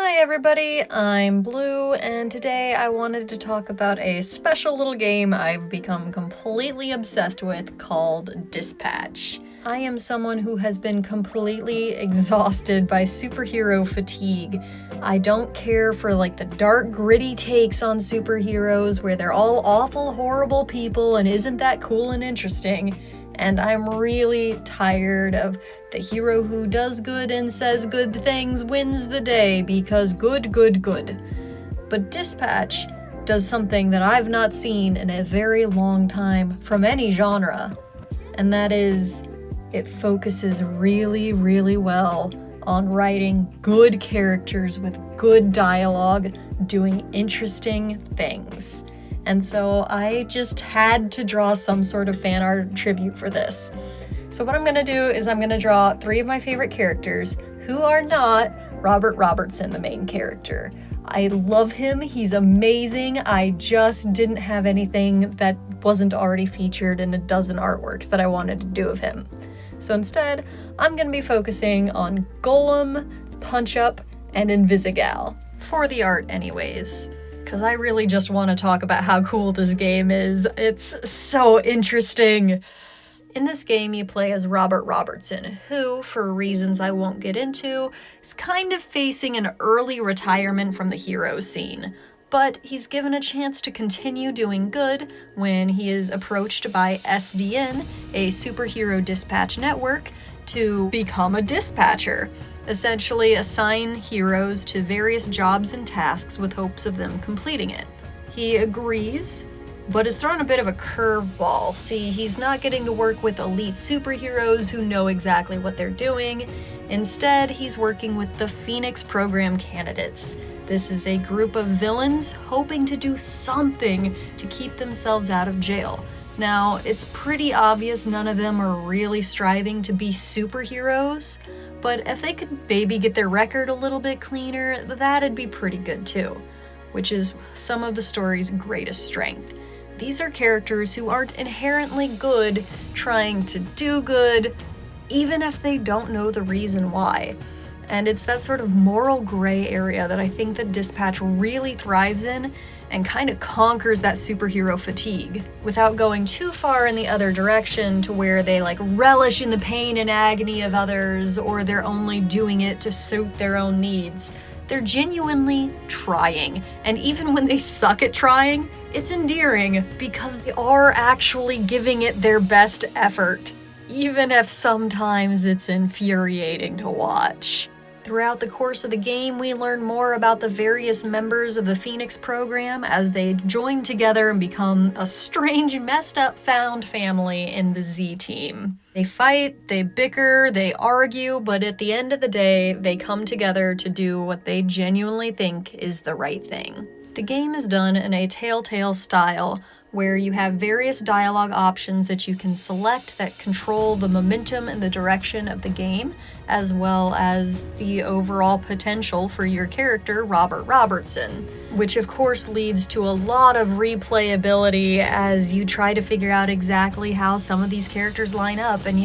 Hi everybody, I'm Blue, and today I wanted to talk about a special little game I've become completely obsessed with called Dispatch. I am someone who has been completely exhausted by superhero fatigue. I don't care for the dark, gritty takes on superheroes where they're all awful, horrible people and isn't that cool and interesting. And I'm really tired of the hero who does good and says good things wins the day because good. But Dispatch does something that I've not seen in a very long time from any genre, and that is it focuses really well on writing good characters with good dialogue, doing interesting things. And so I just had to draw some sort of fan art tribute for this. So what I'm gonna do is I'm gonna draw 3 of my favorite characters who are not Robert Robertson, the main character. I love him, he's amazing. I just didn't have anything that wasn't already featured in a dozen artworks that I wanted to do of him. So instead, I'm gonna be focusing on Golem, Punch-Up, and Invisigal. For the art anyways. Because I really just want to talk about how cool this game is. It's so interesting. In this game, you play as Robert Robertson, who, for reasons I won't get into, is kind of facing an early retirement from the hero scene. But he's given a chance to continue doing good when he is approached by SDN, a superhero dispatch network, to become a dispatcher. Essentially assign heroes to various jobs and tasks with hopes of them completing it. He agrees, but is thrown a bit of a curveball. See, he's not getting to work with elite superheroes who know exactly what they're doing. Instead, he's working with the Phoenix Program candidates. This is a group of villains hoping to do something to keep themselves out of jail. Now, it's pretty obvious none of them are really striving to be superheroes, but if they could maybe get their record a little bit cleaner, that'd be pretty good too, which is some of the story's greatest strength. These are characters who aren't inherently good trying to do good, even if they don't know the reason why. And it's that sort of moral gray area that I think that Dispatch really thrives in and kind of conquers that superhero fatigue without going too far in the other direction to where they relish in the pain and agony of others, or they're only doing it to suit their own needs. They're genuinely trying, and even when they suck at trying, it's endearing because they are actually giving it their best effort, even if sometimes it's infuriating to watch. Throughout the course of the game, we learn more about the various members of the Phoenix program as they join together and become a strange, messed up found family in the Z team. They fight, they bicker, they argue, but at the end of the day, they come together to do what they genuinely think is the right thing. The game is done in a telltale style, where you have various dialogue options that you can select that control the momentum and the direction of the game, as well as the overall potential for your character, Robert Robertson, which of course leads to a lot of replayability as you try to figure out exactly how some of these characters line up. And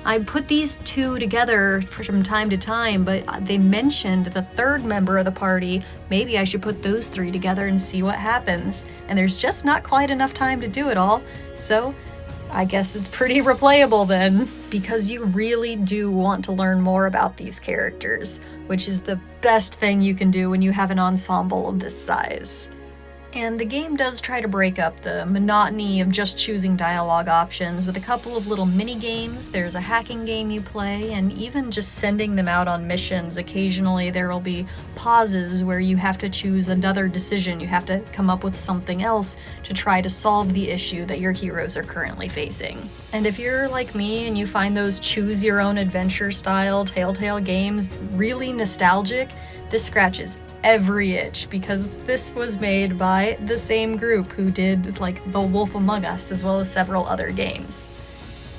I put these 2 together from time to time, but they mentioned the 3rd member of the party. Maybe I should put those 3 together and see what happens. And there's just not quite enough time to do it all, so I guess it's pretty replayable then, because you really do want to learn more about these characters, which is the best thing you can do when you have an ensemble of this size. And the game does try to break up the monotony of just choosing dialogue options with a couple of little mini-games. There's a hacking game you play, and even just sending them out on missions. Occasionally there will be pauses where you have to choose another decision. You have to come up with something else to try to solve the issue that your heroes are currently facing. And if you're like me and you find those choose-your-own-adventure style Telltale games really nostalgic, this scratches every itch, because this was made by the same group who did The Wolf Among Us, as well as several other games.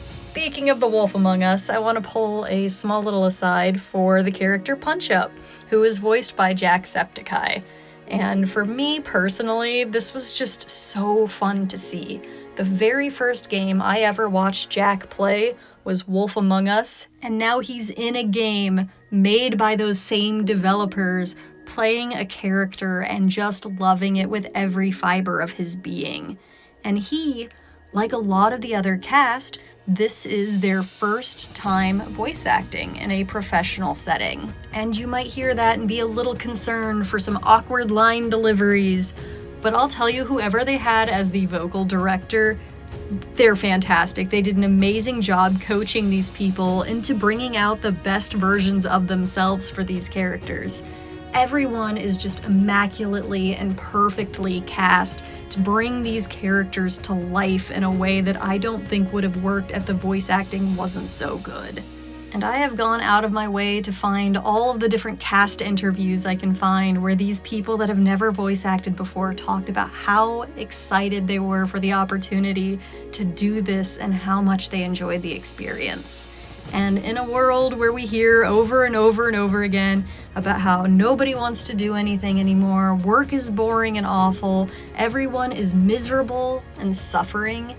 Speaking of The Wolf Among Us, I want to pull a small little aside for the character Punch-Up, who is voiced by Jacksepticeye. And for me personally, this was just so fun to see. The very first game I ever watched Jack play was Wolf Among Us, and now he's in a game made by those same developers, playing a character and just loving it with every fiber of his being. And he, like a lot of the other cast, this is their first time voice acting in a professional setting. And you might hear that and be a little concerned for some awkward line deliveries, but I'll tell you, whoever they had as the vocal director, they're fantastic. They did an amazing job coaching these people into bringing out the best versions of themselves for these characters. Everyone is just immaculately and perfectly cast to bring these characters to life in a way that I don't think would have worked if the voice acting wasn't so good. And I have gone out of my way to find all of the different cast interviews I can find where these people that have never voice acted before talked about how excited they were for the opportunity to do this and how much they enjoyed the experience. And in a world where we hear over and over and over again about how nobody wants to do anything anymore, work is boring and awful, everyone is miserable and suffering,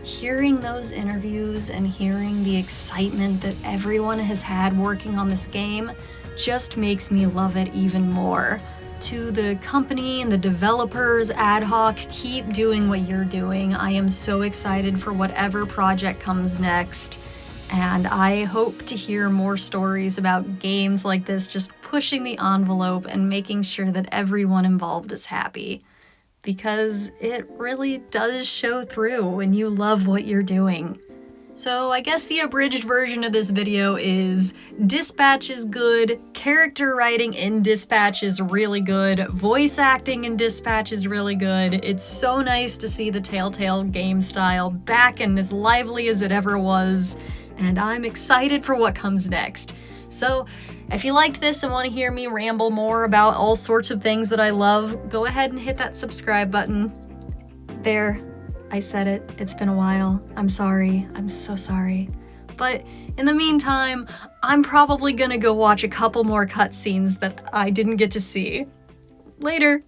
hearing those interviews and hearing the excitement that everyone has had working on this game just makes me love it even more. To the company and the developers, ad hoc, keep doing what you're doing. I am so excited for whatever project comes next. And I hope to hear more stories about games like this just pushing the envelope and making sure that everyone involved is happy. Because it really does show through when you love what you're doing. So I guess the abridged version of this video is Dispatch is good, character writing in Dispatch is really good, voice acting in Dispatch is really good. It's so nice to see the Telltale game style back and as lively as it ever was. And I'm excited for what comes next. So if you liked this and want to hear me ramble more about all sorts of things that I love, go ahead and hit that subscribe button. There, I said it. It's been a while. I'm sorry. I'm so sorry. But in the meantime, I'm probably gonna go watch a couple more cutscenes that I didn't get to see. Later.